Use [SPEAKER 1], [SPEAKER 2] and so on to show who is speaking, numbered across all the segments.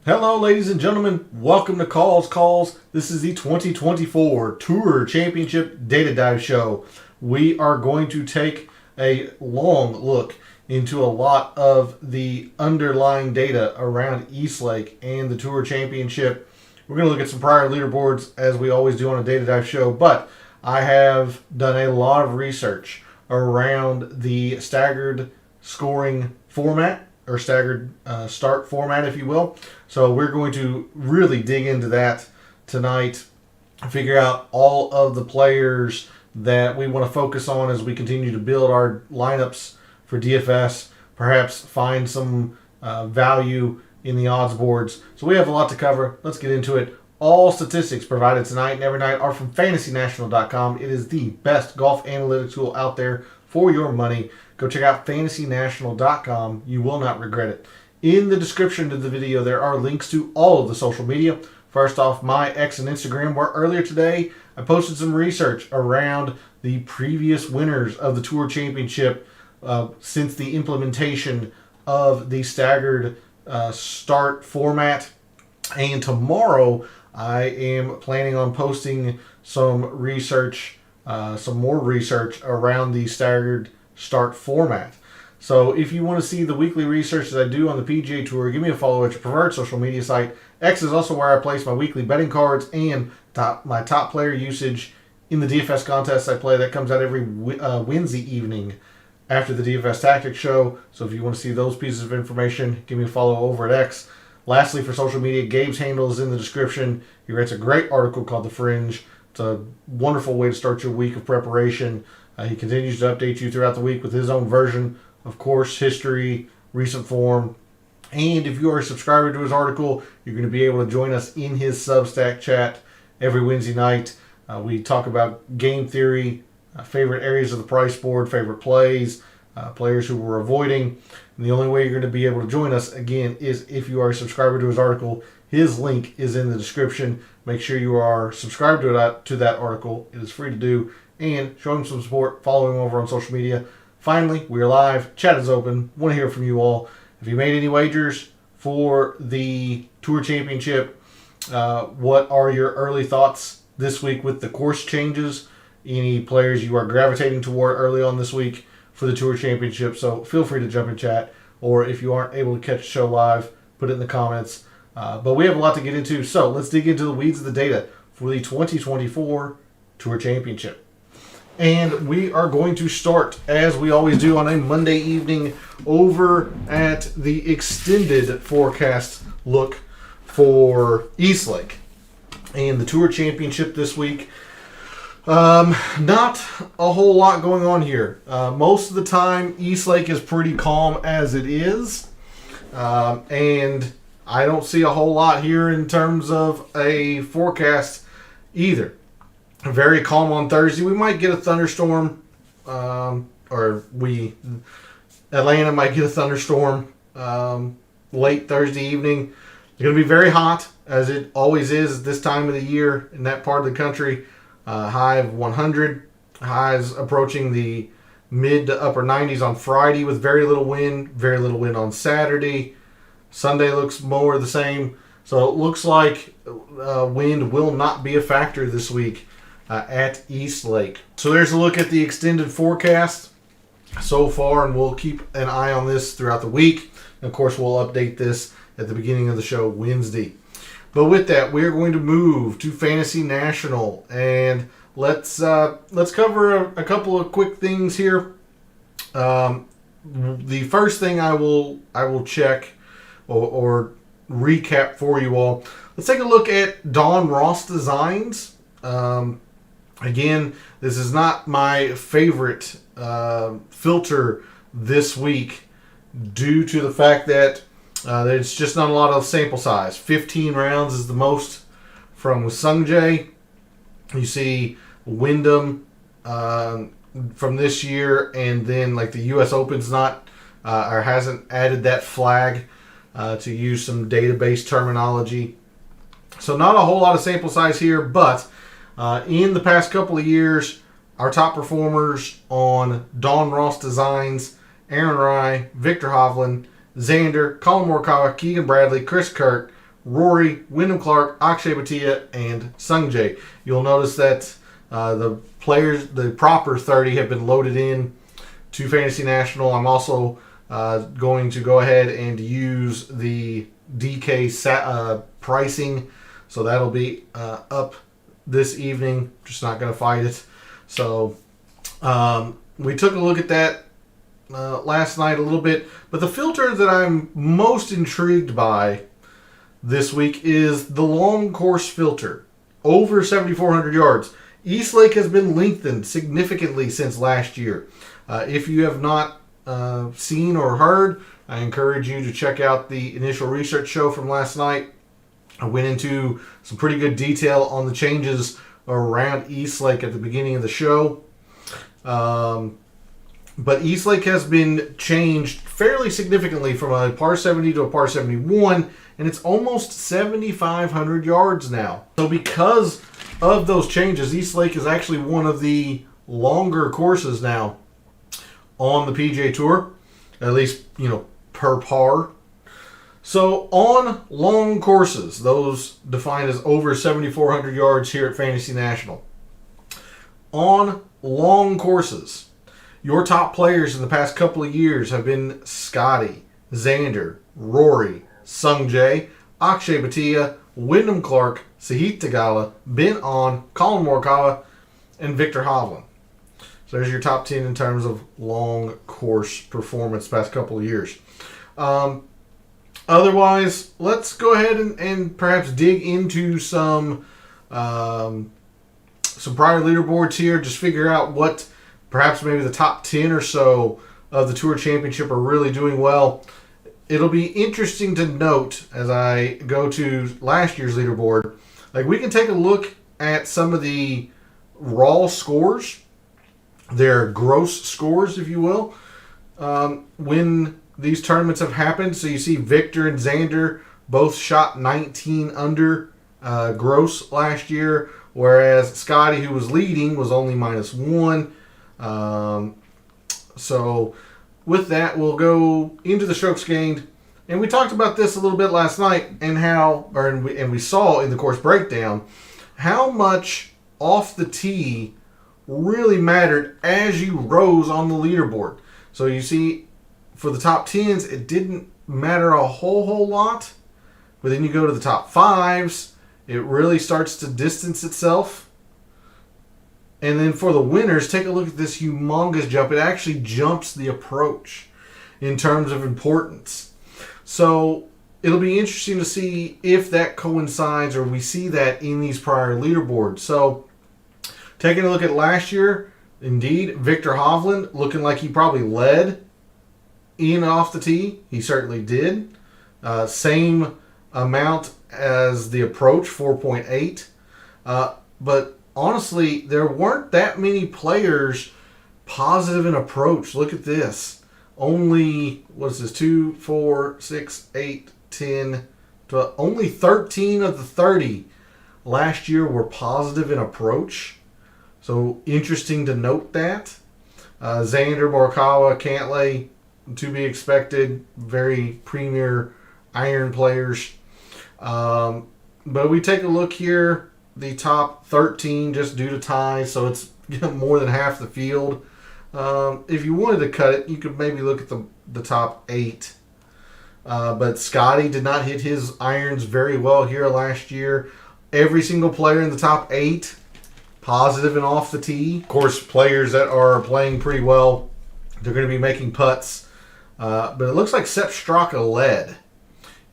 [SPEAKER 1] Hello, ladies and gentlemen. Welcome to Calls. This is the 2024 Tour Championship Data Dive Show. We are going to take a long look into a lot of the underlying data around Eastlake and the Tour Championship. We're going to look at some prior leaderboards as we always do on a Data Dive Show, but I have done a lot of research around the staggered scoring format or staggered start format, if you will. So we're going to really dig into that tonight, figure out all of the players that we want to focus on as we continue to build our lineups for DFS, perhaps find some value in the odds boards. So we have a lot to cover. Let's get into it. All statistics provided tonight and every night are from FantasyNational.com. It is the best golf analytics tool out there for your money. Go check out FantasyNational.com. You will not regret it. In the description of the video, there are links to all of the social media. First off, my X and Instagram, where earlier today I posted some research around the previous winners of the Tour Championship since the implementation of the staggered start format. And tomorrow I am planning on posting some research, some more research around the staggered start format. So if you want to see the weekly research that I do on the PGA Tour, give me a follow at your preferred social media site. X is also where I place my weekly betting cards and my top player usage in the DFS contest I play. That comes out every Wednesday evening after the DFS Tactics show. So if you want to see those pieces of information, give me a follow over at X. Lastly, for social media, Gabe's handle is in the description. He writes a great article called The Fringe. It's a wonderful way to start your week of preparation. He continues to update you throughout the week with his own version of course history, recent form. And if you are a subscriber to his article, you're going to be able to join us in his Substack chat every Wednesday night. We talk about game theory, favorite areas of the price board, favorite plays, players who we're avoiding. And the only way you're going to be able to join us, again, is if you are a subscriber to his article. His link is in the description. Make sure you are subscribed to that article. It is free to do. And show him some support. Follow him over on social media. Finally, we are live. Chat is open. Want to hear from you all. If you made any wagers for the Tour Championship, what are your early thoughts this week with the course changes? Any players you are gravitating toward early on this week for the Tour Championship? So feel free to jump in chat. Or if you aren't able to catch the show live, put it in the comments. But we have a lot to get into. So let's dig into the weeds of the data for the 2024 Tour Championship. And we are going to start, as we always do on a Monday evening, over at the extended forecast look for Eastlake and the Tour Championship this week. Not a whole lot going on here. Most of the time, Eastlake is pretty calm as it is. And I don't see a whole lot here in terms of a forecast either. Very calm on Thursday. We might get a thunderstorm, Atlanta might get a thunderstorm late Thursday evening. It's going to be very hot, as it always is at this time of the year in that part of the country. High of 100. Highs approaching the mid to upper 90s on Friday with very little wind on Saturday. Sunday looks more the same. So it looks like wind will not be a factor this week at Eastlake. So there's a look at the extended forecast so far, and we'll keep an eye on this throughout the week. And of course, we'll update this at the beginning of the show Wednesday. But with that, we're going to move to Fantasy National, and let's cover a couple of quick things here. The first thing I will check or recap for you all. Let's take a look at Don Ross Designs. Again, this is not my favorite filter this week due to the fact that there's just not a lot of sample size. 15 rounds is the most from Sungjae. You see Wyndham from this year, and then like the U.S. Open's not or hasn't added that flag to use some database terminology. So not a whole lot of sample size here, but in the past couple of years, our top performers on Don Ross Designs, Aaron Rai, Victor Hovland, Xander, Colin Morikawa, Keegan Bradley, Chris Kirk, Rory, Wyndham Clark, Akshay Bhatia, and Sungjae. You'll notice that the proper 30 have been loaded in to Fantasy National. I'm also going to go ahead and use the DK pricing, so that'll be up this evening. Just not going to fight it. So we took a look at that last night a little bit, but the filter that I'm most intrigued by this week is the long course filter, over 7,400 yards. Eastlake has been lengthened significantly since last year. If you have not seen or heard, I encourage you to check out the initial research show from last night. I went into some pretty good detail on the changes around Eastlake at the beginning of the show. But Eastlake has been changed fairly significantly from a par 70 to a par 71, and it's almost 7,500 yards now. So because of those changes, Eastlake is actually one of the longer courses now on the PGA Tour, at least, per par. So on long courses, those defined as over 7,400 yards here at Fantasy National, on long courses, your top players in the past couple of years have been Scotty, Xander, Rory, Sungjae, Akshay Bhatia, Wyndham Clark, Sahith Theegala, Ben An, Colin Morikawa, and Viktor Hovland. So there's your top 10 in terms of long course performance past couple of years. Otherwise, let's go ahead and perhaps dig into some prior leaderboards here. Just figure out what perhaps maybe the top 10 or so of the Tour Championship are really doing well. It'll be interesting to note as I go to last year's leaderboard. Like, we can take a look at some of the raw scores, their gross scores, if you will, when these tournaments have happened. So you see Victor and Xander both shot 19 under gross last year, whereas Scotty, who was leading, was only -1. So with that, we'll go into the strokes gained, and we talked about this a little bit last night, and we saw in the course breakdown how much off the tee really mattered as you rose on the leaderboard. So you see, for the top 10s, it didn't matter a whole lot, but then you go to the top 5s, it really starts to distance itself. And then for the winners, take a look at this humongous jump. It actually jumps the approach in terms of importance. So it'll be interesting to see if that coincides or we see that in these prior leaderboards. So taking a look at last year, indeed, Viktor Hovland looking like he probably led in off the tee. He certainly did. Same amount as the approach, 4.8. But honestly, there weren't that many players positive in approach. Look at this. Only, what's this, 2, 4, 6, 8, 10, 12. Only 13 of the 30 last year were positive in approach. So interesting to note that. Xander, Morikawa, Cantlay, to be expected. Very premier iron players. But we take a look here. The top 13 just due to ties, so it's more than half the field. If you wanted to cut it, you could maybe look at the top 8. But Scotty did not hit his irons very well here last year. Every single player in the top 8 positive and off the tee. Of course, players that are playing pretty well, they're going to be making putts. But it looks like Sepp Straka led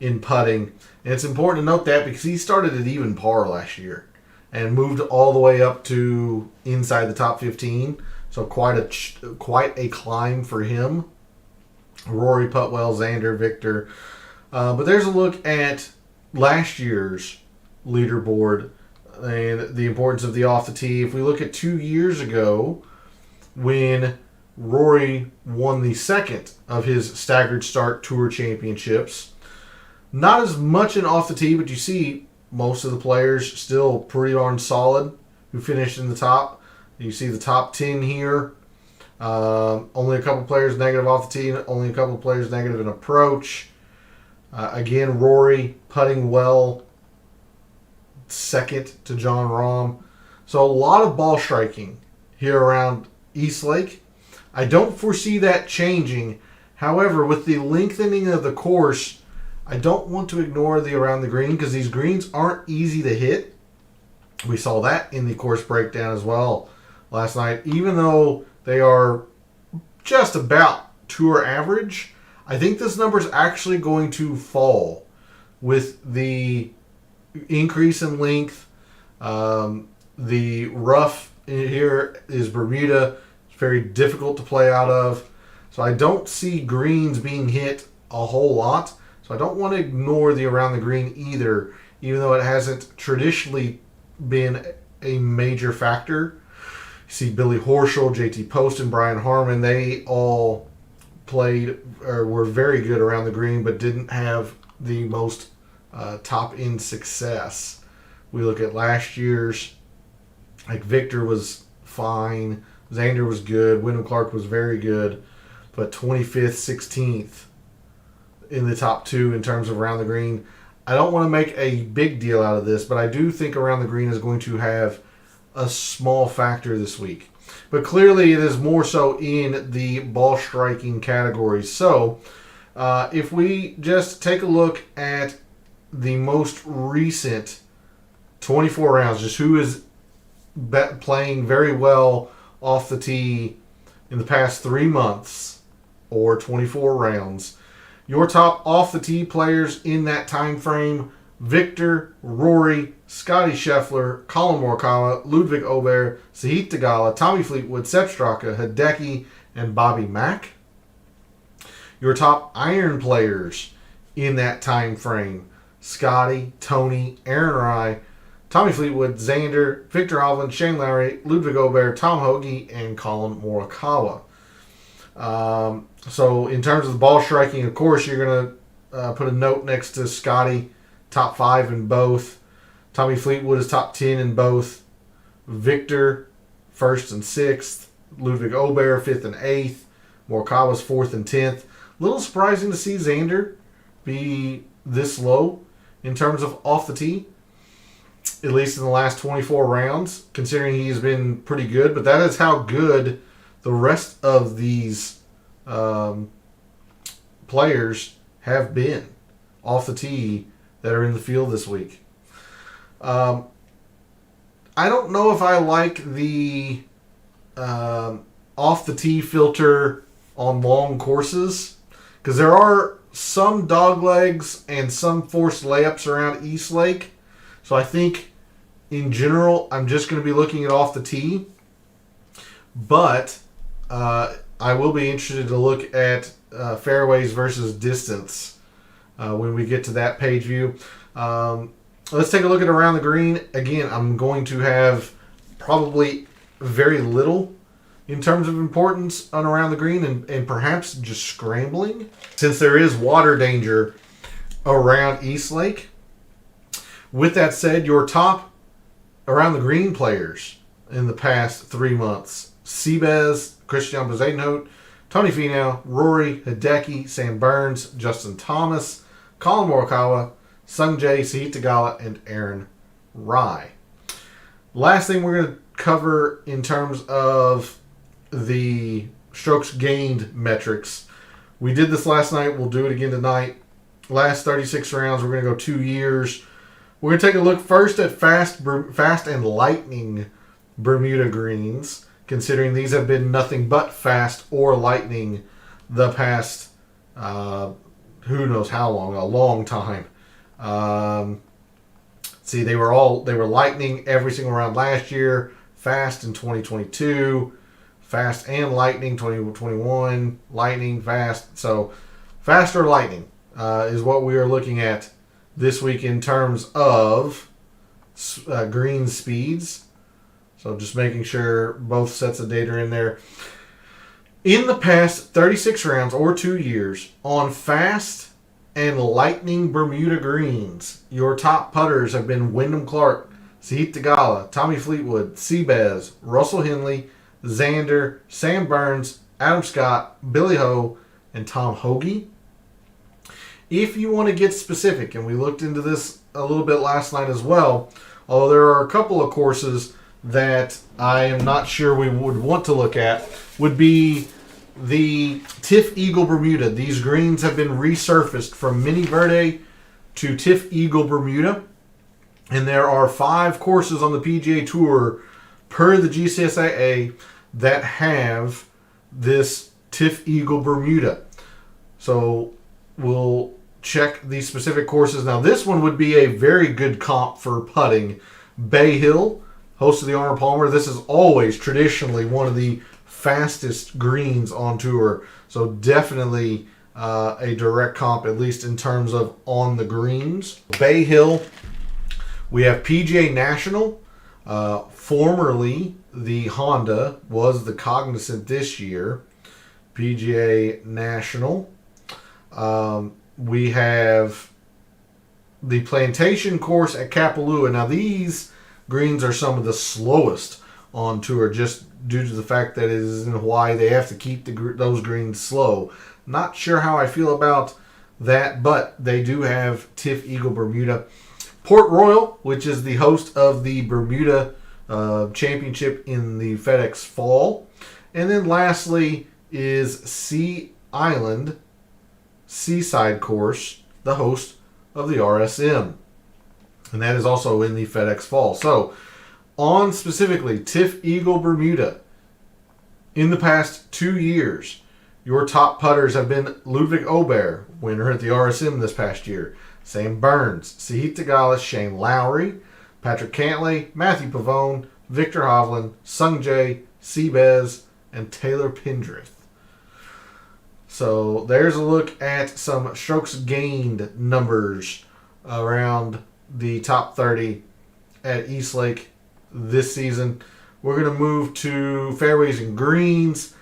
[SPEAKER 1] in putting. And it's important to note that because he started at even par last year and moved all the way up to inside the top 15. So quite a climb for him. Rory putt well, Xander, Victor. But there's a look at last year's leaderboard and the importance of the off the tee. If we look at 2 years ago, when Rory won the second of his staggered start tour championships, not as much in off the tee, but you see most of the players still pretty darn solid who finished in the top. You see the top 10 here. Only a couple players negative off the tee, only a couple players negative in approach. Again, Rory putting well, second to Jon Rahm. So a lot of ball striking here around East Lake. I don't foresee that changing. However, with the lengthening of the course, I don't want to ignore the around the green because these greens aren't easy to hit. We saw that in the course breakdown as well last night. Even though they are just about tour average, I think this number is actually going to fall with the increase in length. The rough here is Bermuda. It's very difficult to play out of. So I don't see greens being hit a whole lot. So I don't want to ignore the around the green either, even though it hasn't traditionally been a major factor. You see Billy Horschel, JT Post, and Brian Harmon, they all played or were very good around the green, but didn't have the most top-end success. We look at last year's, like Victor was fine, Xander was good, Wyndham Clark was very good, but 25th, 16th in the top two in terms of around the green. I don't want to make a big deal out of this, but I do think around the green is going to have a small factor this week. But clearly it is more so in the ball striking category. So if we just take a look at the most recent 24 rounds, just who is playing very well off the tee in the past 3 months or 24 rounds. Your top off the tee players in that time frame: Victor, Rory, Scotty Scheffler, Colin Morikawa, Ludwig Aubert, Sahith Theegala, Tommy Fleetwood, Sepp Straka, Hideki, and Bobby Mack. Your top iron players in that time frame: Scotty, Tony, Aaron Rai, Tommy Fleetwood, Xander, Victor Hovland, Shane Lowry, Ludwig Aubert, Tom Hoge, and Colin Morikawa. So in terms of the ball striking, of course, you're going to put a note next to Scotty, top 5 in both. Tommy Fleetwood is top 10 in both. Victor, 1st and 6th. Ludwig Aubert, 5th and 8th. Morikawa's 4th and 10th. A little surprising to see Xander be this low in terms of off the tee, at least in the last 24 rounds, considering he's been pretty good. But that is how good the rest of these players have been off the tee that are in the field this week. I don't know if I like the off the tee filter on long courses, because there are some dog legs and some forced layups around East Lake. So I think in general I'm just going to be looking at off the tee. But I will be interested to look at fairways versus distance when we get to that page view. Let's take a look at around the green. Again, I'm going to have probably very little in terms of importance on around the green and perhaps just scrambling, since there is water danger around East Lake. With that said, your top around the green players in the past 3 months: Seabass, Christian Bezuidenhout, Tony Finau, Rory, Hideki, Sam Burns, Justin Thomas, Colin Morikawa, Sung Jae, Sahith Theegala, and Aaron Rai. Last thing we're going to cover in terms of the strokes gained metrics. We did this last night. We'll do it again tonight. Last 36 rounds, we're going to go 2 years. We're going to take a look first at fast and lightning Bermuda greens, considering these have been nothing but fast or lightning the past, who knows how long, a long time. See, they were lightning every single round last year, fast in 2022, fast and lightning 2021, lightning, fast. So fast or lightning is what we are looking at this week in terms of green speeds. So just making sure both sets of data are in there. In the past 36 rounds or 2 years, on fast and lightning Bermuda greens, your top putters have been Wyndham Clark, Sahith Theegala, Tommy Fleetwood, Seabass, Russell Henley, Xander, Sam Burns, Adam Scott, Billy Ho, and Tom Hoge. If you want to get specific, and we looked into this a little bit last night as well, although there are a couple of courses that I am not sure we would want to look at, would be the Tiff Eagle Bermuda. These greens have been resurfaced from Mini Verde to Tiff Eagle Bermuda. And there are 5 courses on the PGA Tour per the GCSAA that have this Tiff Eagle Bermuda. So we'll check these specific courses. Now this one would be a very good comp for putting. Bay Hill, host of the Arnold Palmer. This is always traditionally one of the fastest greens on tour. So definitely a direct comp, at least in terms of on the greens. Bay Hill. We have PGA National. Formerly, the Honda was the Cognizant this year. PGA National. We have the Plantation course at Kapalua. Now, these greens are some of the slowest on tour, just due to the fact that it is in Hawaii. They have to keep those greens slow. Not sure how I feel about that, but they do have Tiff Eagle Bermuda. Port Royal, which is the host of the Bermuda Championship in the FedEx Fall. And then lastly is Sea Island Seaside Course, the host of the RSM. And that is also in the FedEx Fall. So, on specifically Tiff Eagle Bermuda, in the past 2 years, your top putters have been Ludwig Aubert, winner at the RSM this past year, Sam Burns, Sahith Theegala, Shane Lowry, Patrick Cantlay, Matthew Pavone, Victor Hovland, Sung Jae, Seabez, and Taylor Pendrith. So there's a look at some strokes gained numbers around the top 30 at Eastlake this season. We're going to move to fairways and greens.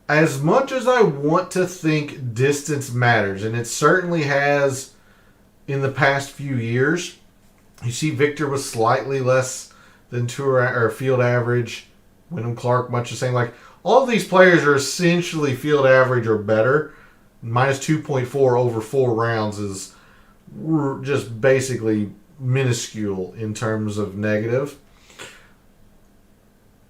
[SPEAKER 1] As much as I want to think distance matters, and it certainly has in the past few years, you see Victor was slightly less than tour or field average. Wyndham Clark, much the same. Like, all of these players are essentially field average or better. Minus 2.4 over 4 rounds is just basically minuscule in terms of negative.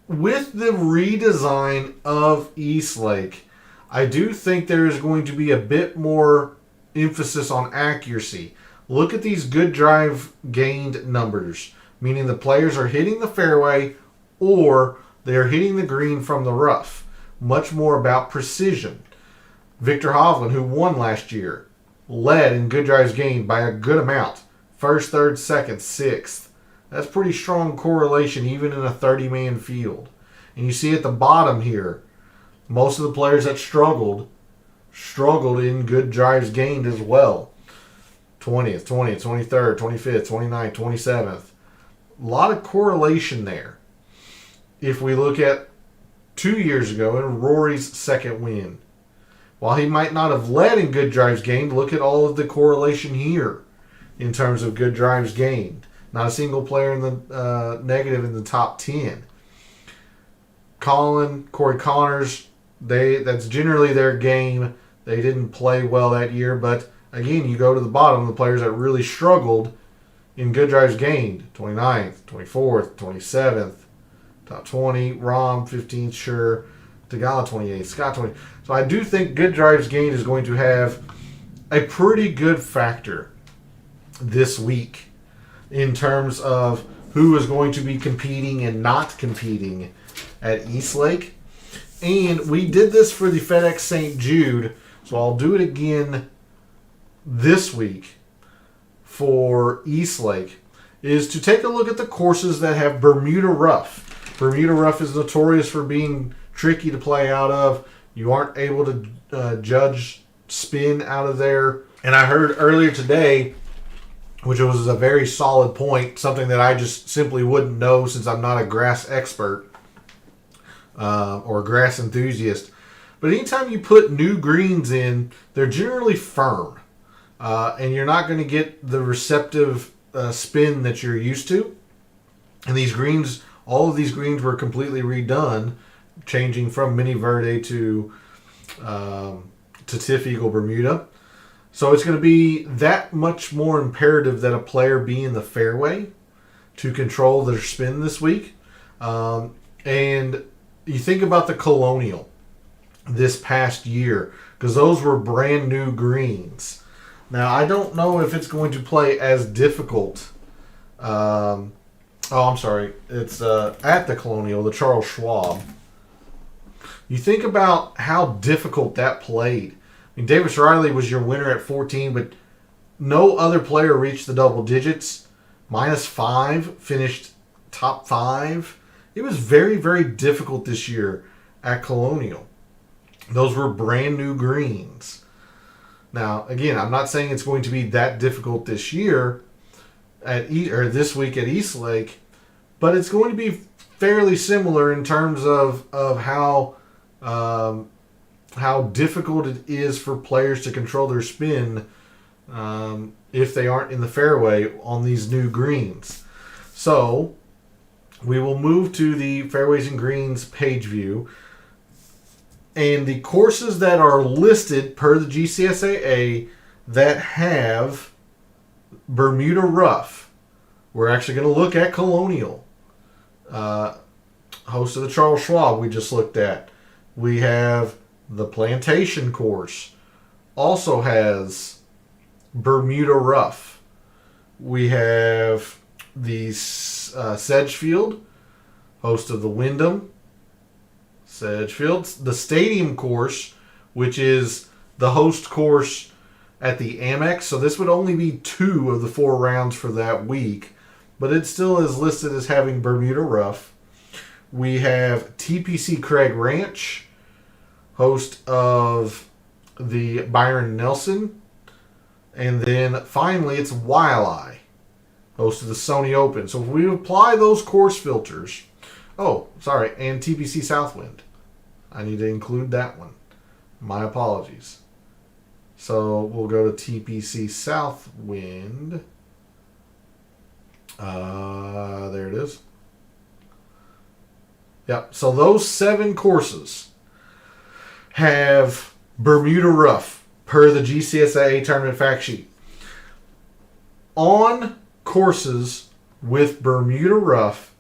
[SPEAKER 1] With the redesign of Eastlake, I do think there is going to be a bit more emphasis on accuracy. Look at these good drive gained numbers, meaning the players are hitting the fairway or they are hitting the green from the rough. Much more about precision. Victor Hovland, who won last year, led in good drives gained by a good amount. First, third, second, sixth. That's pretty strong correlation even in a 30-man field. And you see at the bottom here, most of the players that struggled in good drives gained as well. 20th, 23rd, 25th, 29th, 27th. A lot of correlation there. If we look at 2 years ago in Rory's second win, while he might not have led in good drives gained, look at all of the correlation here in terms of good drives gained. Not a single player in the negative in the top 10. Corey Connors, that's generally their game. They didn't play well that year, but again, you go to the bottom, the players that really struggled in good drives gained. 29th, 24th, 27th, top 20, Rahm 15th, sure. Theegala 28th, Scott 20th. So I do think good drives gained is going to have a pretty good factor this week in terms of who is going to be competing and not competing at Eastlake. And we did this for the FedEx St. Jude, so I'll do it again this week for Eastlake, is to take a look at the courses that have Bermuda Rough. Bermuda Rough is notorious for being tricky to play out of. You aren't able to judge spin out of there. And I heard earlier today, which was a very solid point, something that I just simply wouldn't know since I'm not a grass expert or a grass enthusiast. But anytime you put new greens in, they're generally firm. And you're not going to get the receptive spin that you're used to. And these greens, all of these greens were completely redone, changing from Mini Verde to Tiff Eagle Bermuda. So it's going to be that much more imperative that a player be in the fairway to control their spin this week. And you think about the Colonial this past year, because those were brand new greens. Now, I don't know if it's going to play as difficult. I'm sorry. It's at the Colonial, the Charles Schwab. You think about how difficult that played. I mean, Davis Riley was your winner at 14, but no other player reached the double digits. -5, finished top 5. It was very, very difficult this year at Colonial. Those were brand new greens. Now, again, I'm not saying it's going to be that difficult this year or this week at Eastlake, but it's going to be fairly similar in terms of how difficult it is for players to control their spin if they aren't in the fairway on these new greens. So we will move to the Fairways and Greens page view. And the courses that are listed per the GCSAA that have Bermuda Rough, we're actually going to look at Colonial. Host of the Charles Schwab we just looked at. We have the Plantation course. Also has Bermuda Rough. We have the Sedgefield, host of the Wyndham. Sedgefield. The Stadium course, which is the host course at the Amex. So this would only be 2 of the 4 rounds for that week. But it still is listed as having Bermuda Rough. We have TPC Craig Ranch, host of the Byron Nelson. And then finally it's Waialae, host of the Sony Open. So if we apply those course filters, and TPC Southwind. I need to include that one. My apologies. So we'll go to TPC Southwind. There it is. Yep. So those 7 courses have Bermuda Rough per the GCSAA tournament fact sheet. On courses with Bermuda Rough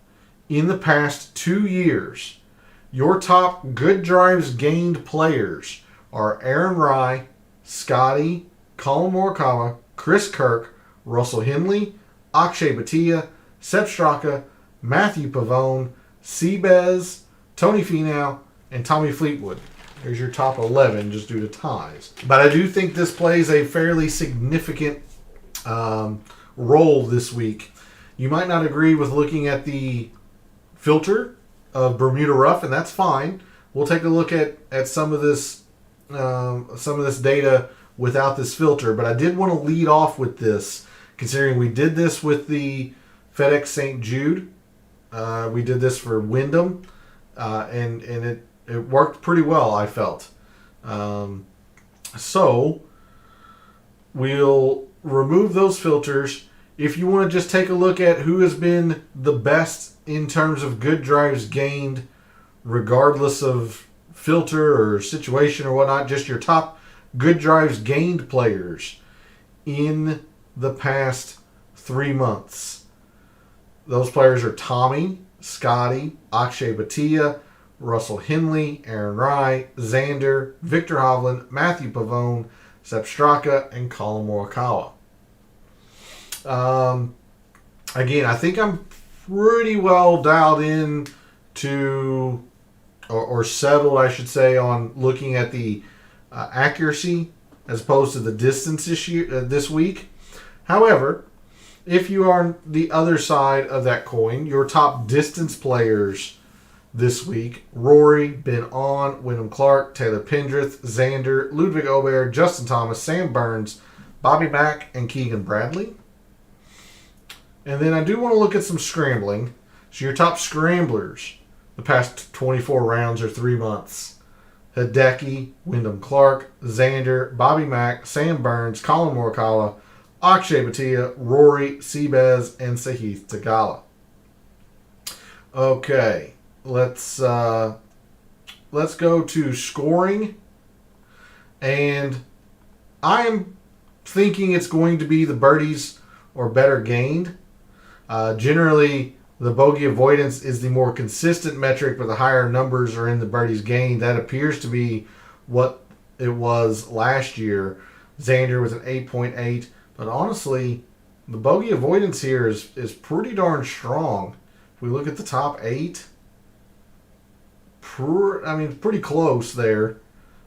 [SPEAKER 1] in the past 2 years, your top good drives gained players are Aaron Rai, Scotty, Colin Morikawa, Chris Kirk, Russell Henley, Akshay Bhatia, Sepp Straka, Matthew Pavone, Seabez, Tony Finau, and Tommy Fleetwood. There's your top 11 just due to ties. But I do think this plays a fairly significant role this week. You might not agree with looking at the filter of Bermuda Rough, and that's fine. We'll take a look at some of this data without this filter. But I did want to lead off with this, considering we did this with the FedEx St. Jude. We did this for Wyndham, and it worked pretty well, I felt. So we'll remove those filters. If you want to just take a look at who has been the best in terms of good drives gained, regardless of filter or situation or whatnot, just your top good drives gained players in the past 3 months. Those players are Tommy, Scotty, Akshay Bhatia, Russell Henley, Aaron Rai, Xander, Victor Hovland, Matthew Pavone, Sepp Straka, and Colin Morikawa. Again, I think I'm pretty well dialed in to, or settled, I should say, on looking at the accuracy as opposed to the distance this week. However, if you are on the other side of that coin, your top distance players this week: Rory, Ben On, Wyndham Clark, Taylor Pendrith, Xander, Ludwig Aubert, Justin Thomas, Sam Burns, Bobby Mack, and Keegan Bradley. And then I do want to look at some scrambling. So your top scramblers the past 24 rounds or 3 months: Hideki, Wyndham Clark, Xander, Bobby Mack, Sam Burns, Colin Morikawa, Akshay Bhatia, Rory, Seabez, and Sahith Theegala. Okay, let's go to scoring, and I am thinking it's going to be the birdies or better gained. Generally, the bogey avoidance is the more consistent metric, but the higher numbers are in the birdies gained. That appears to be what it was last year. Xander was an 8.8, but honestly, the bogey avoidance here is pretty darn strong. If we look at the top 8, pretty close there.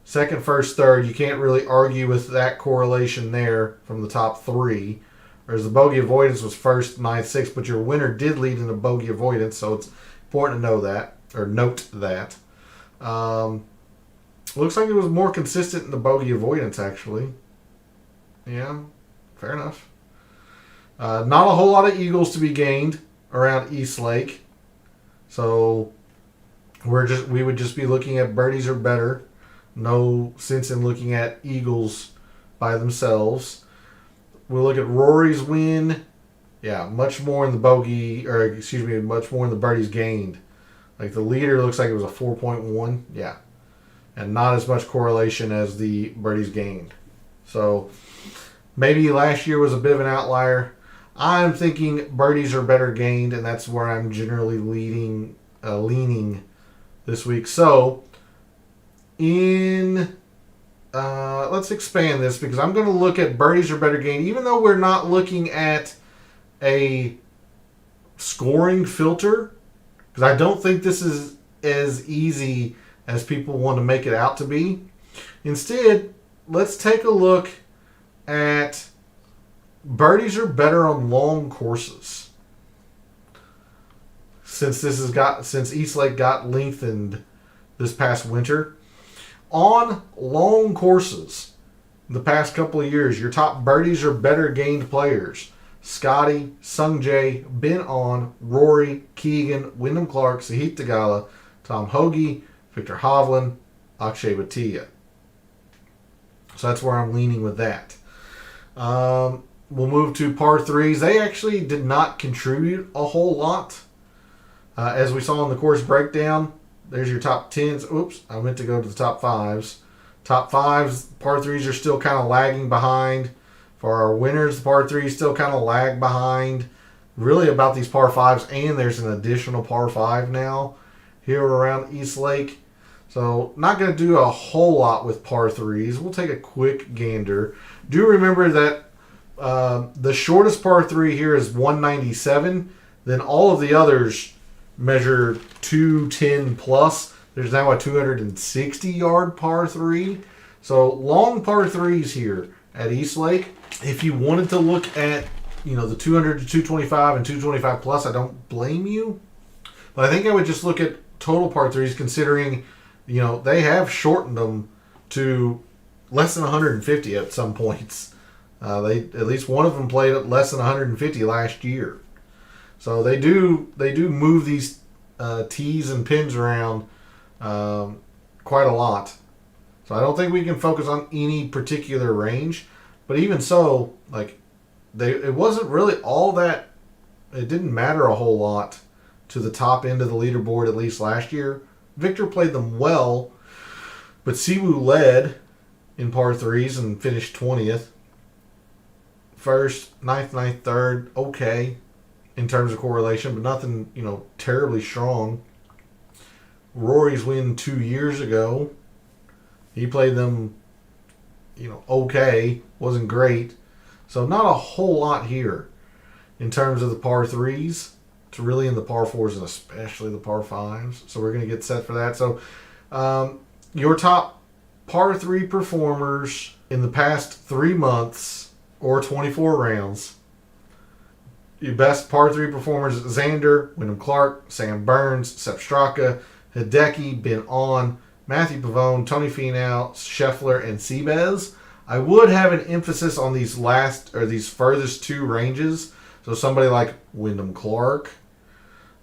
[SPEAKER 1] Second, first, third, you can't really argue with that correlation there from the top 3. Whereas the bogey avoidance was first, 9th, 6th, but your winner did lead in the bogey avoidance, so it's important to know that, or note that. Looks like it was more consistent in the bogey avoidance, actually. Yeah, fair enough. Not a whole lot of eagles to be gained around East Lake, so we would just be looking at birdies or better. No sense in looking at eagles by themselves. We'll look at Rory's win. Yeah, much more in the much more in the birdies gained. Like the leader looks like it was a 4.1. Yeah. And not as much correlation as the birdies gained. So maybe last year was a bit of an outlier. I'm thinking birdies are better gained, and that's where I'm generally leaning this week. So let's expand this because I'm going to look at birdies are better gained, even though we're not looking at a scoring filter, because I don't think this is as easy as people want to make it out to be. Instead, let's take a look at birdies are better on long courses. Since East Lake got lengthened this past winter, on long courses, the past couple of years, your top birdies are better gained players: Scotty, Sungjae, Ben On, Rory, Keegan, Wyndham Clark, Sahith Theegala, Tom Hoge, Victor Hovland, Akshay Bhatia. So that's where I'm leaning with that. We'll move to par 3s. They actually did not contribute a whole lot. As we saw in the course breakdown, there's your top 10s. Oops, I meant to go to the top 5s. Top 5s, par 3s are still kind of lagging behind. For our winners, the par 3s still kind of lag behind. Really about these par 5s, and there's an additional par 5 now here around East Lake. So not going to do a whole lot with par 3s. We'll take a quick gander. Do remember that the shortest par 3 here is 197. Then all of the others measure 210 plus. There's now a 260-yard par 3. So long par 3s here at East Lake. If you wanted to look at, the 200 to 225 and 225 plus, I don't blame you. But I think I would just look at total par 3s, considering, they have shortened them to less than 150 at some points. At least one of them played at less than 150 last year. So they do move these tees and pins around quite a lot. So I don't think we can focus on any particular range. But even so, it wasn't really all that. It didn't matter a whole lot to the top end of the leaderboard, at least last year. Victor played them well, but Siwoo led in par 3s and finished 20th. First, 9th, 3rd, okay in terms of correlation, but nothing, terribly strong. Rory's win 2 years ago, he played them, okay, wasn't great. So not a whole lot here in terms of the par 3s. It's really in the par 4s and especially the par 5s. So we're going to get set for that. So your top par 3 performers in the past 3 months or 24 rounds. Your best par 3 performers: Xander, Wyndham Clark, Sam Burns, Sepp Straka, Hideki, Ben On, Matthew Pavone, Tony Finau, Scheffler, and Seabass. I would have an emphasis on these furthest 2 ranges. So somebody like Wyndham Clark,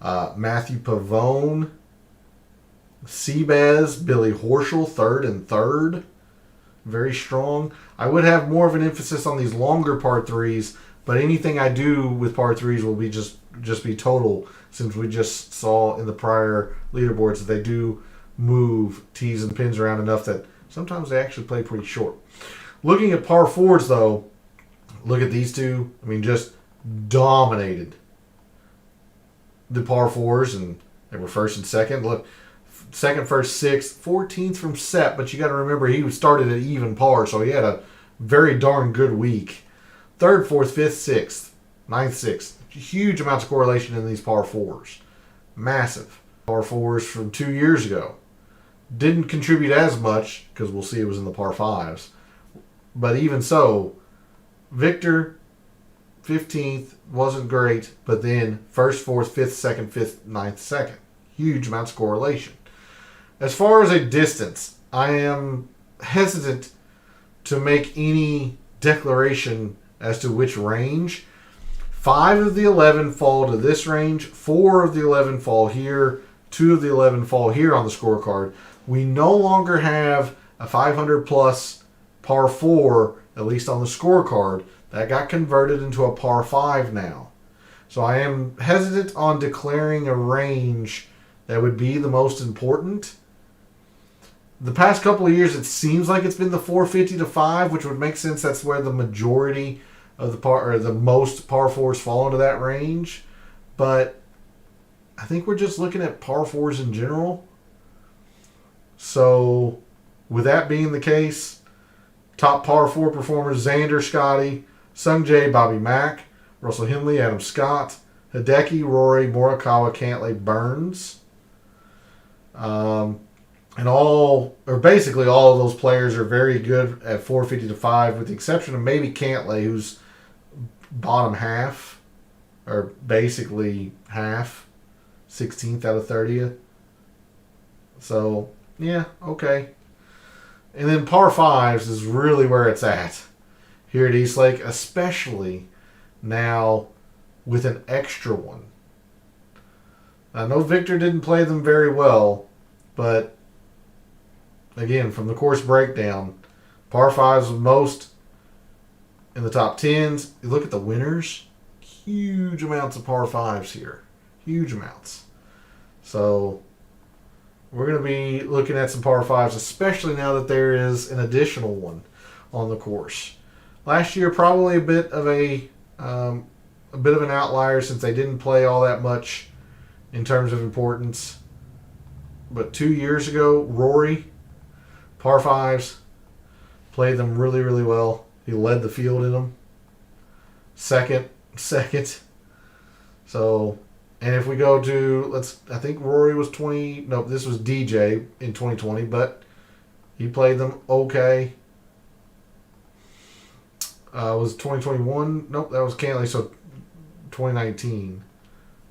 [SPEAKER 1] Matthew Pavone, Seabass, Billy Horschel, 3rd and 3rd. Very strong. I would have more of an emphasis on these longer par 3s, but anything I do with par 3s will be just be total, since we just saw in the prior leaderboards that they do move tees and pins around enough that sometimes they actually play pretty short. Looking at par 4s, though, look at these two. I mean, just dominated the par fours, and they were first and second. Look, second, first, sixth, 14th from Sepp, but you got to remember he started at even par, so he had a very darn good week. Third, fourth, fifth, sixth, ninth, sixth. Huge amounts of correlation in these par fours. Massive. Par fours from 2 years ago. Didn't contribute as much, because we'll see it was in the par fives. But even so, Victor, 15th, wasn't great, but then first, fourth, fifth, second, fifth, ninth, second. Huge amounts of correlation. As far as a distance, I am hesitant to make any declaration as to which range. 5 of the 11 fall to this range. 4 of the 11 fall here. 2 of the 11 fall here on the scorecard. We no longer have a 500 plus par 4, at least on the scorecard. That got converted into a par 5 now. So I am hesitant on declaring a range that would be the most important. The past couple of years, it seems like it's been the 450 to 5, which would make sense. That's where the majority of the par, or the most par 4s fall into that range. But I think we're just looking at par 4s in general. So with that being the case, top par 4 performers: Xander, Scotty, Sungjae, Bobby Mack, Russell Henley, Adam Scott, Hideki, Rory, Morikawa, Cantlay, Burns. And basically all of those players are very good at 450 to 5, with the exception of maybe Cantlay, who's bottom half, or basically half, 16th out of 30th. So, yeah, okay. And then par 5s is really where it's at here at Eastlake, especially now with an extra one. I know Victor didn't play them very well, but again, from the course breakdown, par 5s was most in the top 10s. You look at the winners, huge amounts of par 5s here. Huge amounts. So we're going to be looking at some par 5s, especially now that there is an additional one on the course. Last year, probably a bit of an outlier, since they didn't play all that much in terms of importance. But 2 years ago, Rory, par 5s, played them really, really well. He led the field in them. Second. So, and if we go to, I think Rory was this was DJ in 2020, but he played them okay. Was 2021? Nope, that was Cantlay. So 2019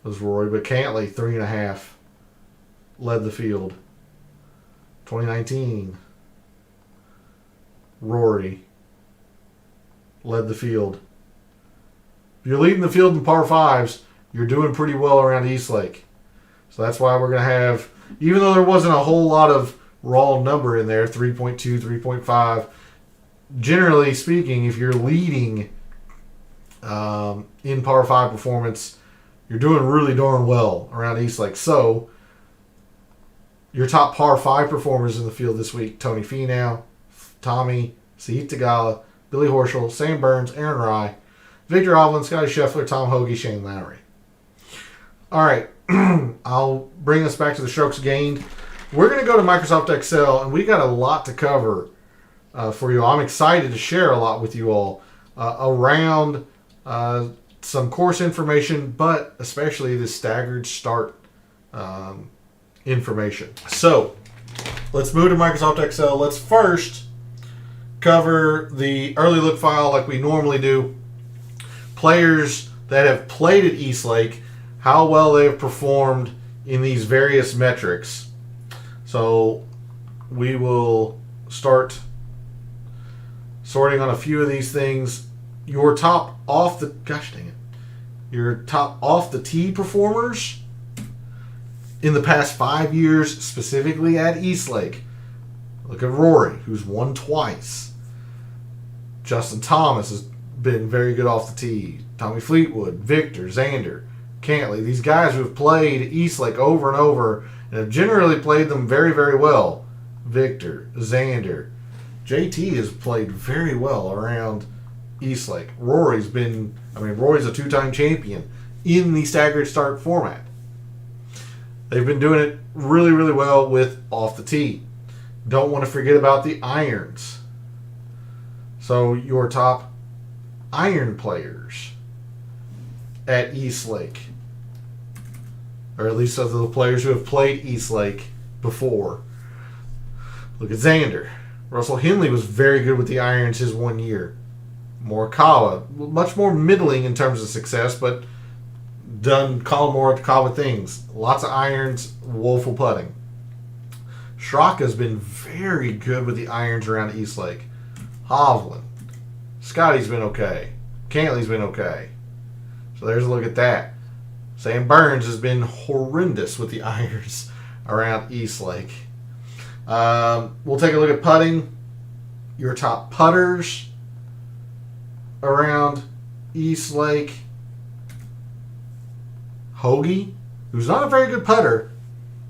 [SPEAKER 1] was Rory, but Cantlay 3.5 led the field. 2019, Rory led the field. If you're leading the field in par 5s, you're doing pretty well around Eastlake. So that's why we're going to have, even though there wasn't a whole lot of raw number in there, 3.2, 3.5, generally speaking, if you're leading in par 5 performance, you're doing really darn well around Eastlake. So your top par 5 performers in the field this week: Tony Finau, Tommy, Sahith Theegala, Billy Horschel, Sam Burns, Aaron Rai, Victor Hovland, Scotty Scheffler, Tom Hoagie, Shane Lowry. All right, I'll bring us back to the strokes gained. We're going to go to Microsoft Excel, and we got a lot to cover for you. I'm excited to share a lot with you all around some course information, but especially the staggered start information. So let's move to Microsoft Excel. Let's first cover the early look file like we normally do. Players that have played at Eastlake, how well they have performed in these various metrics. So we will start sorting on a few of these things. Your top off the tee performers in the past 5 years, specifically at Eastlake. Look at Rory, who's won twice. Justin Thomas has been very good off the tee. Tommy Fleetwood, Victor, Xander, Cantlay. These guys who have played Eastlake over and over and have generally played them very, very well. Victor, Xander. JT has played very well around Eastlake. Rory's a two-time champion in the staggered start format. They've been doing it really, really well with off the tee. Don't want to forget about the irons. So your top iron players at Eastlake, or at least of the players who have played Eastlake before. Look at Xander. Russell Henley was very good with the irons his 1 year. Morikawa, much more middling in terms of success, but done Morikawa things. Lots of irons, woeful putting. Straka's been very good with the irons around Eastlake. Hovland. Scotty's been okay. Cantley's been okay. So there's a look at that. Sam Burns has been horrendous with the irons around Eastlake. We'll take a look at putting. Your top putters around Eastlake. Hoagie, who's not a very good putter,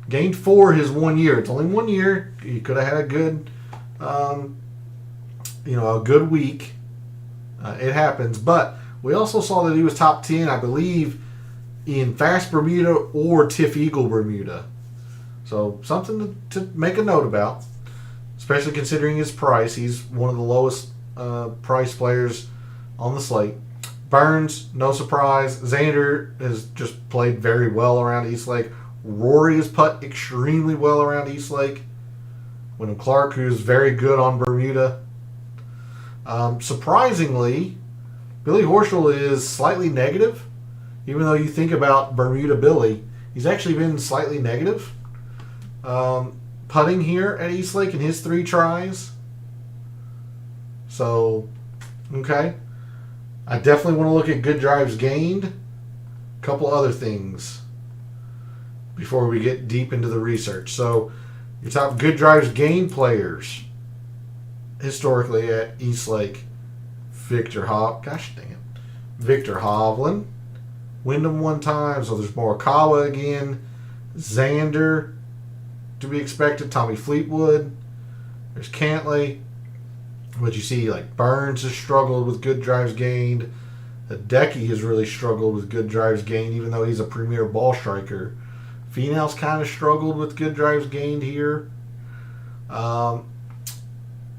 [SPEAKER 1] gained 4 his 1 year. It's only 1 year. He could have had a good, a good week. It happens. But we also saw that he was top 10, I believe, in Fast Bermuda or Tiff Eagle Bermuda. So something to make a note about, especially considering his price. He's one of the lowest price players on the slate. Burns, no surprise. Xander has just played very well around Eastlake. Rory has put extremely well around Eastlake. Wyndham Clark, who's very good on Bermuda. Surprisingly, Billy Horschel is slightly negative. Even though you think about Bermuda Billy, he's actually been slightly negative. Putting here at Eastlake in his 3 tries. So, okay. I definitely want to look at good drives gained. A couple other things before we get deep into the research. So, your top good drives gained players historically at Eastlake. Victor Hovland. Wyndham 1 time. So there's Morikawa again. Xander to be expected. Tommy Fleetwood. There's Cantley. But you see, like, Burns has struggled with good drives gained. Hideki has really struggled with good drives gained, even though he's a premier ball striker. Finau's kind of struggled with good drives gained here.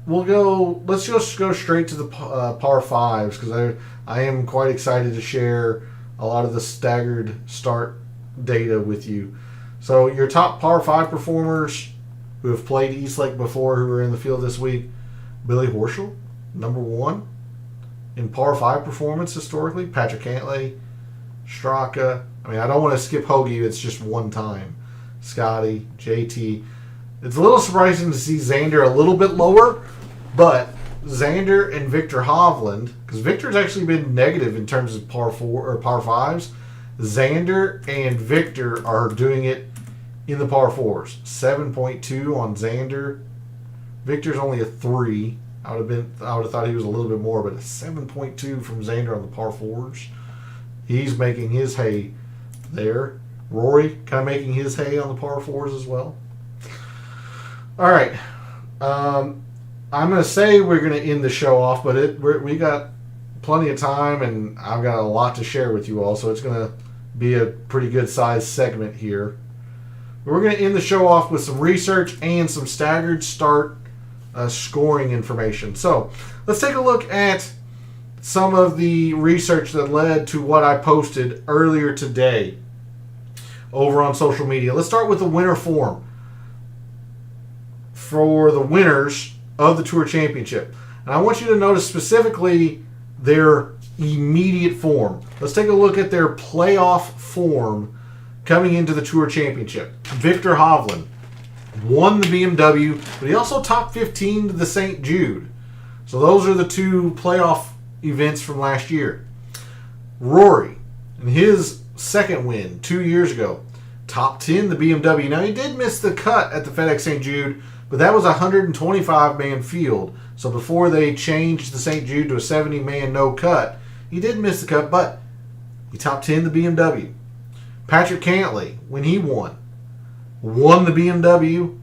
[SPEAKER 1] Let's just go straight to the par 5s, because I am quite excited to share a lot of the staggered start data with you. So your top par 5 performers who have played Eastlake before, who are in the field this week: Billy Horschel, number 1 in par 5 performance historically. Patrick Cantley, Straka. I don't want to skip Hoagie. It's just 1 time. Scotty, JT. It's a little surprising to see Xander a little bit lower, but Xander and Victor Hovland, because Victor's actually been negative in terms of par 4 or par 5s. Xander and Victor are doing it in the par 4s. 7.2 on Xander. Victor's only a 3. I would have thought he was a little bit more, but a 7.2 from Xander on the par 4s. He's making his hay there. Rory kind of making his hay on the par 4s as well. All right. I'm going to say we're going to end the show off, but we got plenty of time, and I've got a lot to share with you all, so it's going to be a pretty good sized segment here. We're going to end the show off with some research and some staggered start scoring information. So let's take a look at some of the research that led to what I posted earlier today over on social media. Let's start with the winner form for the winners of the Tour Championship. And I want you to notice specifically their immediate form. Let's take a look at their playoff form coming into the Tour Championship. Victor Hovland won the BMW, but he also top 15 to the St. Jude. So those are the 2 playoff events from last year. Rory, in his second win 2 years ago, top 10 the BMW. Now he did miss the cut at the FedEx St. Jude, but that was a 125-man field. So before they changed the St. Jude to a 70-man no cut, he did miss the cut, but he top 10 the BMW. Patrick Cantley, when he won the BMW,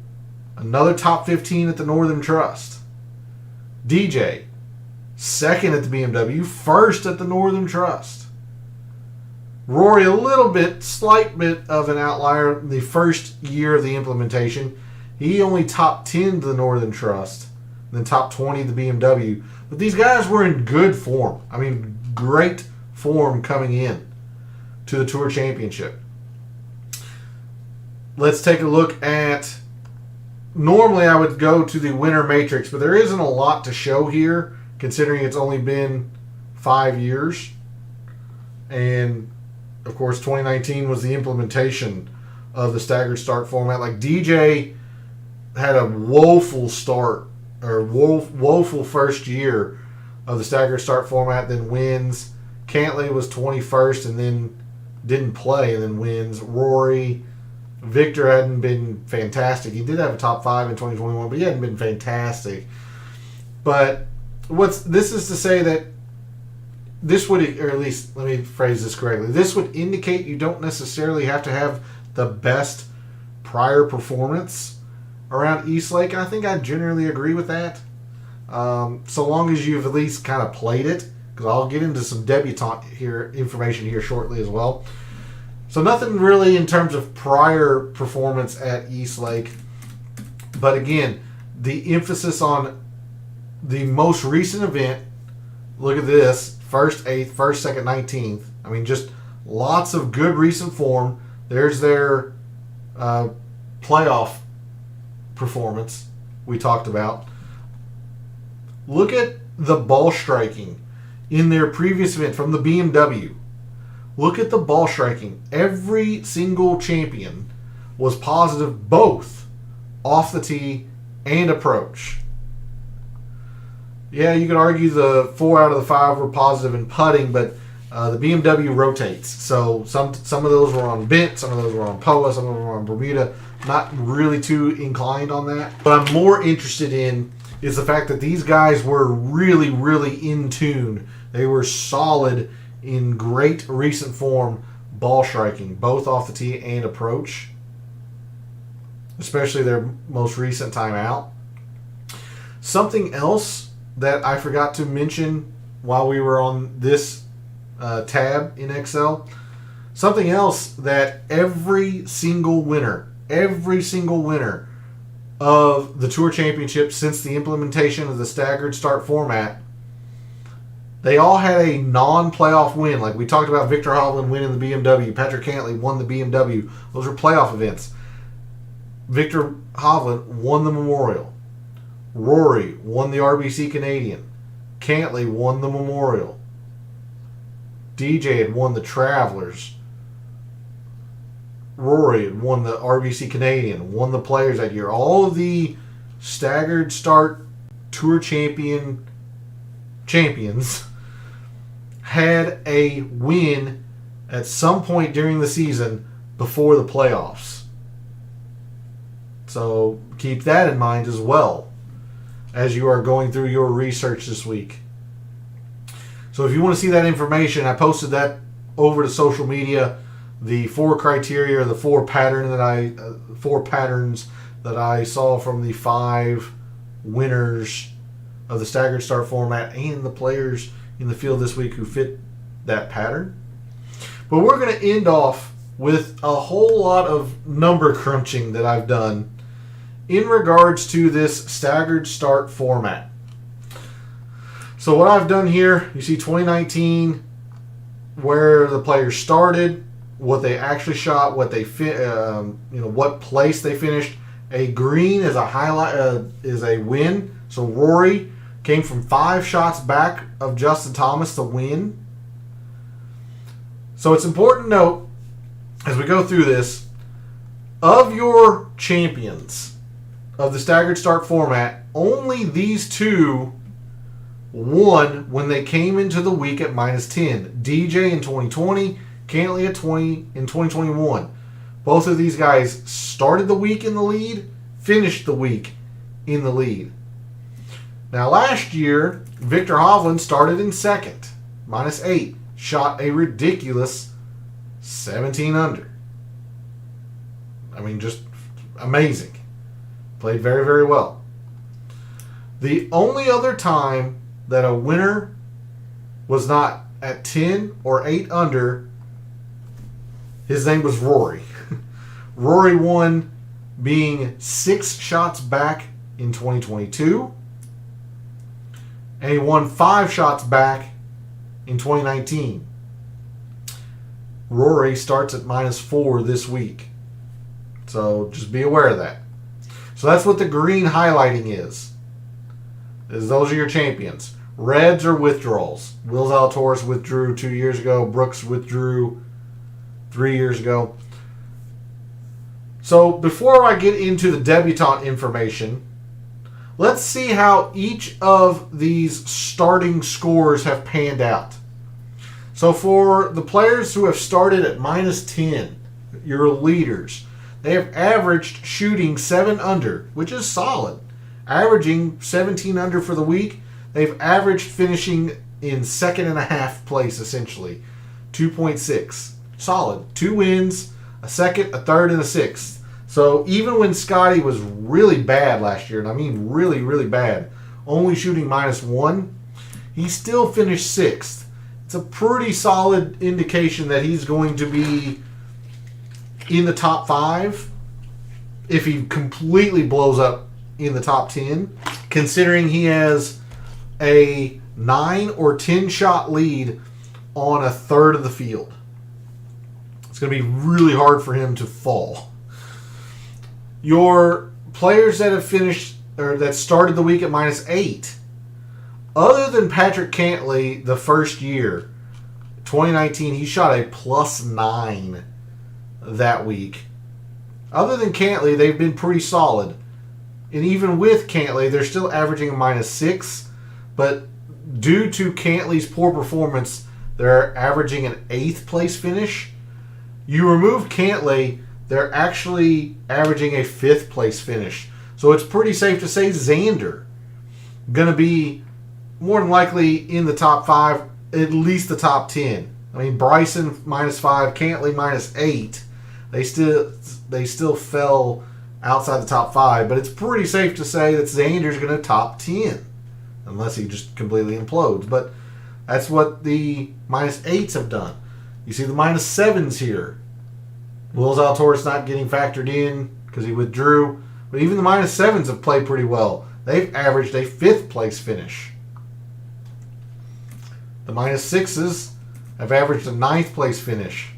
[SPEAKER 1] another top 15 at the Northern Trust. DJ, second at the BMW, first at the Northern Trust. Rory, a little bit, slight bit of an outlier the first year of the implementation. He only top 10 the Northern Trust, then top 20 the BMW. But these guys were in good form. I mean, great form coming in to the Tour Championship. Let's take a look at... Normally I would go to the winner matrix, but there isn't a lot to show here, considering it's only been 5 years. And, of course, 2019 was the implementation of the staggered start format. Like, DJ had a woeful start, or woeful first year of the staggered start format, then wins. Cantley was 21st and then didn't play and then wins. Rory, Victor hadn't been fantastic. He did have a top 5 in 2021, but he hadn't been fantastic. But this is to say that this would, or at least let me phrase this correctly, this would indicate you don't necessarily have to have the best prior performance around Eastlake, and I think I generally agree with that. So long as you've at least kind of played it, because I'll get into some debutante information here shortly as well. So nothing really in terms of prior performance at Eastlake, but again, the emphasis on the most recent event. Look at this: first 8th, first 2nd, 19th. I mean, just lots of good recent form. There's their playoff performance we talked about. Look at the ball striking in their previous event from the BMW. Look at the ball striking. Every single champion was positive both off the tee and approach. Yeah, you could argue the 4 out of the 5 were positive in putting, but the BMW rotates. So some of those were on bent, some of those were on POA, some of them were on Bermuda. Not really too inclined on that. What I'm more interested in is the fact that these guys were really, really in tune. They were solid in great recent form ball striking, both off the tee and approach, especially their most recent time out. Something else that I forgot to mention while we were on this tab in Excel, something else that every single winner of the Tour Championship since the implementation of the staggered start format, they all had a non-playoff win. Like we talked about Victor Hovland winning the BMW. Patrick Cantley won the BMW. Those were playoff events. Victor Hovland won the Memorial. Rory won the RBC Canadian. Cantley won the Memorial. DJ had won the Travelers. Rory had won the RBC Canadian, won the Players that year. All of the staggered start Tour champions had a win at some point during the season before the playoffs. So keep that in mind as well as you are going through your research this week. So if you want to see that information, I posted that over to social media. The 4 criteria, the 4 patterns that I saw from the 5 winners of the staggered start format and the players in the field this week who fit that pattern. But we're going to end off with a whole lot of number crunching that I've done in regards to this staggered start format. So what I've done here, you see 2019, where the players started, what they actually shot, what they what place they finished. A green is a highlight, is a win. So Rory came from 5 shots back of Justin Thomas to win. So it's important to note as we go through this, of your champions of the staggered start format, only these 2 won when they came into the week at -10. DJ in 2020, Cantley at 20 in 2021. Both of these guys started the week in the lead, finished the week in the lead. Now last year, Victor Hovland started in second, -8, shot a ridiculous 17 under. I mean, just amazing. Played very, very well. The only other time that a winner was not at 10 or 8 under, his name was Rory. Rory won being 6 shots back in 2022, and he won 5 shots back in 2019. Rory starts at -4 this week. So just be aware of that. So that's what the green highlighting is those are your champions. Reds are withdrawals. Will Zalatoris withdrew 2 years ago. Brooks withdrew 3 years ago. So before I get into the debutante information, let's see how each of these starting scores have panned out. So for the players who have started at -10, your leaders, they have averaged shooting 7 under, which is solid. Averaging 17 under for the week. They've averaged finishing in 2.5 place, essentially. 2.6. Solid. 2 wins, a 2nd, a 3rd, and a 6th. So even when Scotty was really bad last year, and I mean really, really bad, only shooting -1, he still finished 6th. It's a pretty solid indication that he's going to be in the top 5 if he completely blows up in the top 10, considering he has a 9 or 10 shot lead on a third of the field. It's going to be really hard for him to fall. Your players that have finished or that started the week at -8, other than Patrick Cantlay the first year, 2019, he shot a +9 that week. Other than Cantlay, they've been pretty solid. And even with Cantlay, they're still averaging a -6. But due to Cantlay's poor performance, they're averaging an 8th place finish. You remove Cantlay, they're actually averaging a 5th place finish. So it's pretty safe to say Xander going to be more than likely in the top 5, at least the top 10. I mean, Bryson -5, Cantlay -8. They still fell outside the top 5, but it's pretty safe to say that Xander's going to top 10, unless he just completely implodes. But that's what the -8s have done. You see the -7s here. Will Zalatoris not getting factored in because he withdrew, but even the -7s have played pretty well. They've averaged a 5th place finish. The -6s have averaged a 9th place finish.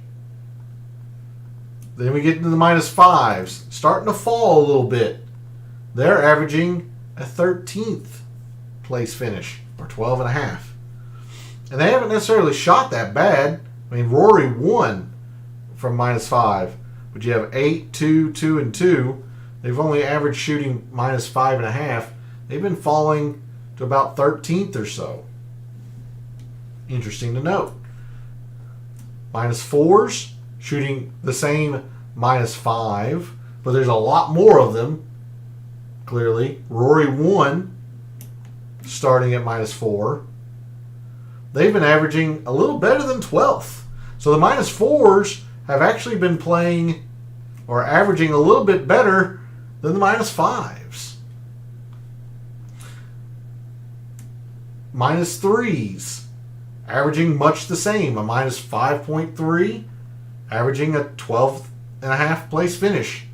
[SPEAKER 1] Then we get into the -5s, starting to fall a little bit. They're averaging a 13th place finish, or 12.5. And they haven't necessarily shot that bad. I mean, Rory won from -5, but you have 8, 2, 2, and 2. They've only averaged shooting -5.5. They've been falling to about 13th or so. Interesting to note. -4s, shooting the same -5, but there's a lot more of them, clearly. Rory won, starting at -4. They've been averaging a little better than 12th. So the -4s have actually been playing or averaging a little bit better than the -5s. -3s, averaging much the same, a -5.3, averaging a 12.5 place finish.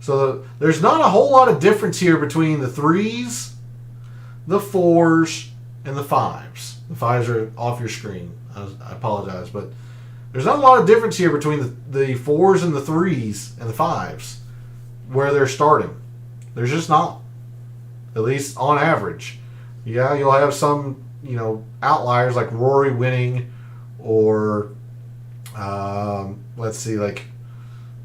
[SPEAKER 1] So there's not a whole lot of difference here between the 3s, the 4s, and the 5s. The 5s are off your screen. I apologize, but there's not a lot of difference here between the 4s and the 3s and the 5s where they're starting. There's just not, at least on average. Yeah, you'll have some, outliers like Rory winning, or let's see, like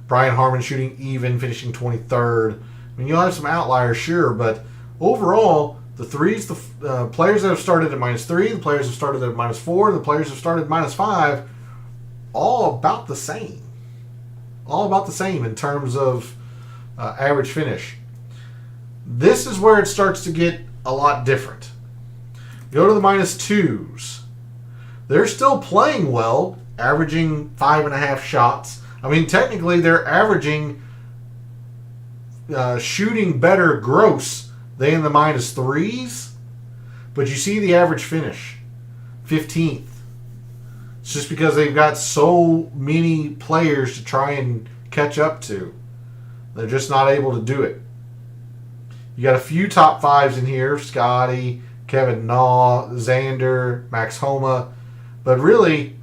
[SPEAKER 1] Brian Harman shooting even, finishing 23rd. I mean, you'll have some outliers, sure, but overall, the 3s, the players that have started at -3, the players have started at -4, the players have started at -5, all about the same. All about the same in terms of average finish. This is where it starts to get a lot different. Go to the -2s. They're still playing well, averaging 5.5 shots. I mean, technically, they're averaging shooting better gross than the -3s, But you see the average finish, 15th. It's just because they've got so many players to try and catch up to. They're just not able to do it. You got a few top fives in here. Scotty, Kevin Na, Xander, Max Homa. But really,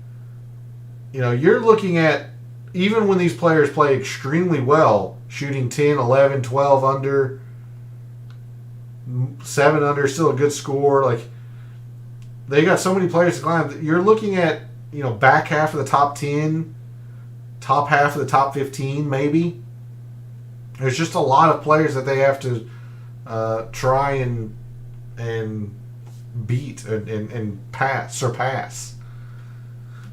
[SPEAKER 1] you're looking at, even when these players play extremely well, shooting 10, 11, 12 under, 7 under, still a good score. Like, they got so many players to climb. You're looking at, back half of the top 10, top half of the top 15, maybe. There's just a lot of players that they have to try and beat and surpass.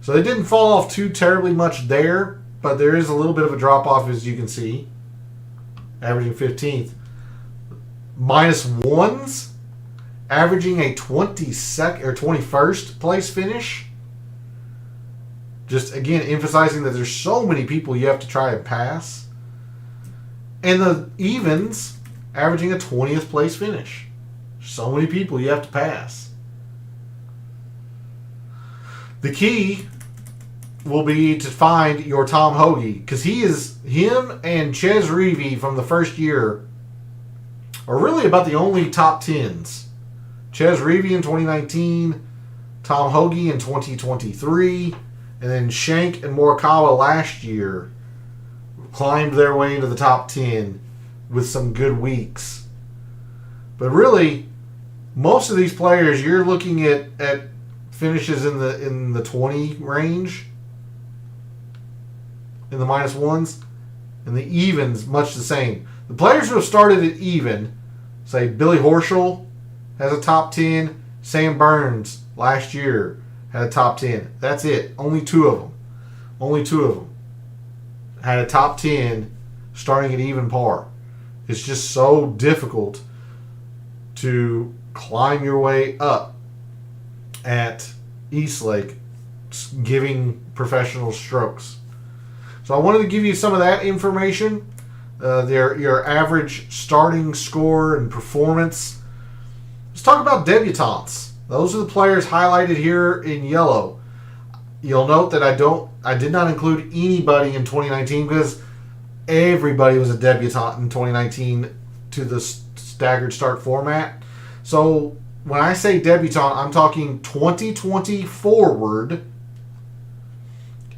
[SPEAKER 1] So they didn't fall off too terribly much there, but there is a little bit of a drop off, as you can see, averaging 15th. Minus ones, averaging a 22nd or 21st place finish. Just again emphasizing that there's so many people you have to try and pass. And the evens, averaging a 20th place finish. So many people you have to pass. The key will be to find your Tom Hoagie, because him and Ches Reavie from the first year are really about the only top 10s. Ches Reavie in 2019, Tom Hoagie in 2023, and then Shank and Morikawa last year climbed their way into the top 10 with some good weeks. But really, most of these players, you're looking at finishes in the 20 range, in the minus ones, and the evens much the same. The players who have started at even, say Billy Horschel has a top 10, Sam Burns last year had a top 10. That's it. Only two of them had a top 10 starting at even par. It's just so difficult to climb your way up at Eastlake, giving professional strokes. So I wanted to give you some of that information. Your average starting score and performance. Let's talk about debutantes. Those are the players highlighted here in yellow. You'll note that I did not include anybody in 2019 because everybody was a debutant in 2019 to the staggered start format. So when I say debutant, I'm talking 2020 forward.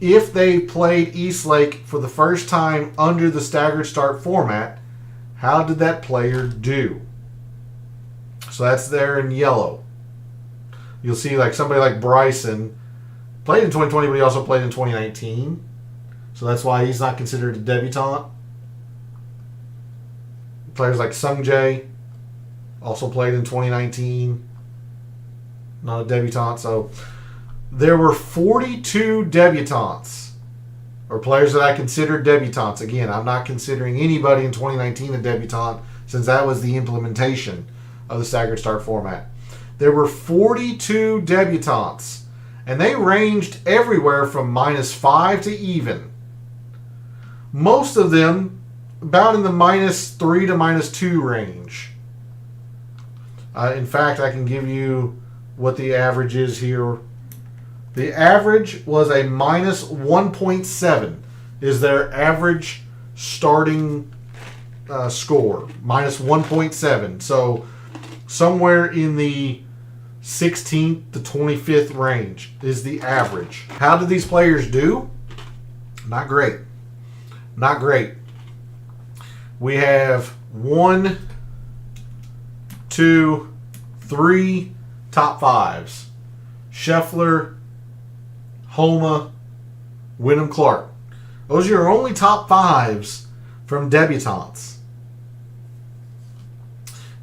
[SPEAKER 1] If they played Eastlake for the first time under the staggered start format, how did that player do? So that's there in yellow. You'll see like somebody like Bryson played in 2020, but he also played in 2019. So that's why he's not considered a debutant. Players like Sung Jae also played in 2019. Not a debutant. So there were 42 debutantes, or players that I considered debutantes. Again, I'm not considering anybody in 2019 a debutant, since that was the implementation of the staggered start format. There were 42 debutantes, and they ranged everywhere from -5 to even. Most of them about in the -3 to -2 range. In fact, I can give you what the average is here. The average was a -1.7 is their average starting score. -1.7. So somewhere in the 16th to 25th range is the average. How did these players do? Not great. Not great. We have 1, 2, 3 top fives. Scheffler, Homa, Wyndham Clark. Those are your only top fives from debutantes.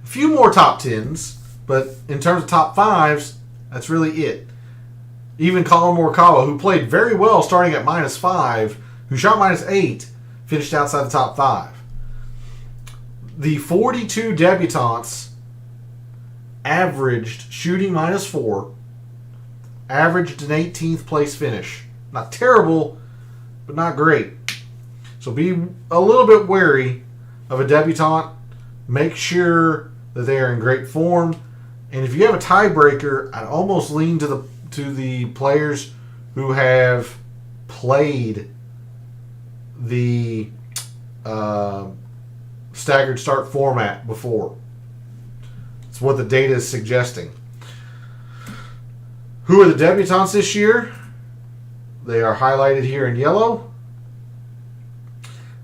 [SPEAKER 1] A few more top 10s, but in terms of top fives, that's really it. Even Colin Morikawa, who played very well starting at -5, who shot -8, finished outside the top 5. The 42 debutantes averaged shooting -4, averaged an 18th place finish. Not terrible, but not great. So be a little bit wary of a debutante. Make sure that they are in great form. And if you have a tiebreaker, I'd almost lean to the players who have played the staggered start format before. It's what the data is suggesting. Who are the debutants this year? They are highlighted here in yellow.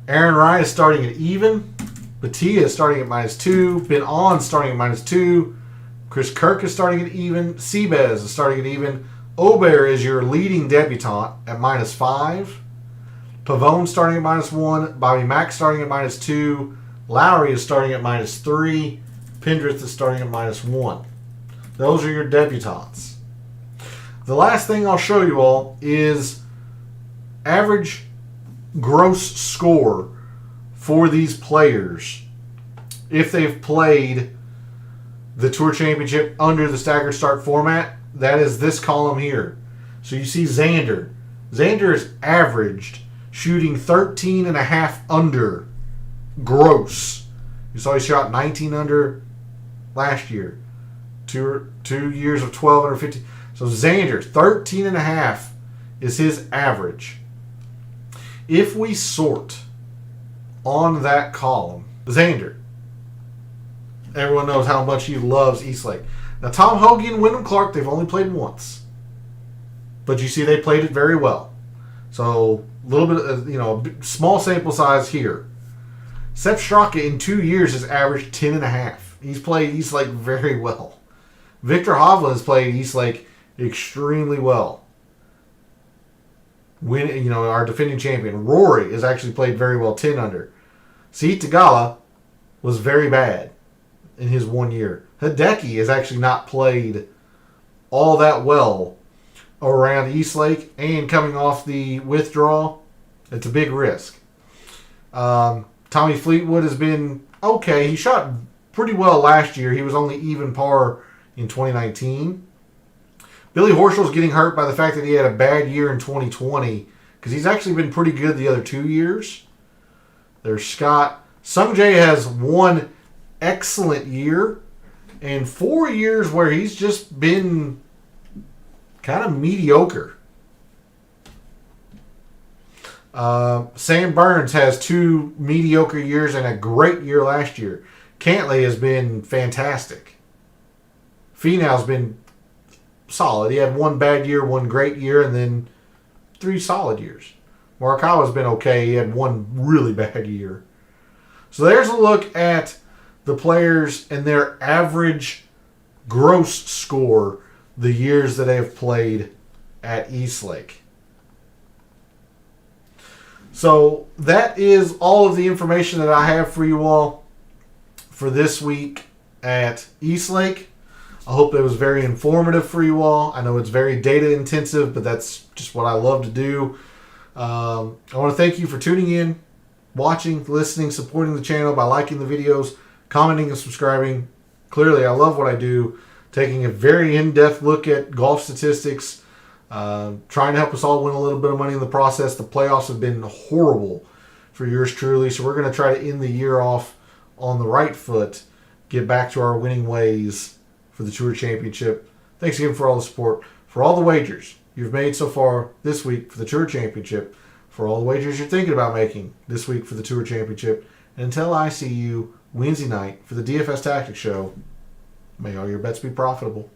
[SPEAKER 1] Aaron Ryan is starting at even. Batia is starting at -2. Ben On starting at -2. Chris Kirk is starting at even. Seabez is starting at even. Obear is your leading debutant at -5. Pavone starting at -1. Bobby Mack starting at -2. Lowry is starting at -3. Pendrith is starting at -1. Those are your debutantes. The last thing I'll show you all is average gross score for these players if they've played the Tour Championship under the staggered start format. That is this column here. So you see Xander. Xander is averaged shooting 13.5 under gross. You saw he shot 19 under last year. 2 years of 12 under 15. So Xander, 13.5 is his average. If we sort on that column, Xander, everyone knows how much he loves Eastlake. Now, Tom Hoagie and Wyndham Clark, they've only played once. But you see they played it very well. So, a little bit of, a small sample size here. Sepp Straka in 2 years has averaged 10.5. He's played Eastlake very well. Victor Hovland has played Eastlake extremely well. Our defending champion, Rory, has actually played very well, 10 under. Seat Tagala was very bad in his 1 year. Hideki has actually not played all that well around Eastlake, and coming off the withdrawal, it's a big risk. Tommy Fleetwood has been okay. He shot pretty well last year. He was only even par in 2019. Billy Horschel's getting hurt by the fact that he had a bad year in 2020 because he's actually been pretty good the other 2 years. There's Scott. Sungjae has one excellent year and 4 years where he's just been kind of mediocre. Sam Burns has 2 mediocre years and a great year last year. Cantley has been fantastic. Finau's been solid. He had 1 bad year, 1 great year, and then 3 solid years. Morikawa's been okay. He had 1 really bad year. So there's a look at the players and their average gross score the years that they've played at Eastlake. So that is all of the information that I have for you all for this week at Eastlake. I hope it was very informative for you all. I know it's very data intensive, but that's just what I love to do. I want to thank you for tuning in, watching, listening, supporting the channel by liking the videos, commenting, and subscribing. Clearly, I love what I do, taking a very in-depth look at golf statistics, trying to help us all win a little bit of money in the process. The playoffs have been horrible for yours truly, so we're going to try to end the year off on the right foot, get back to our winning ways for the Tour Championship. Thanks again for all the support, for all the wagers you've made so far this week for the Tour Championship, for all the wagers you're thinking about making this week for the Tour Championship. And until I see you Wednesday night for the DFS Tactics show, may all your bets be profitable.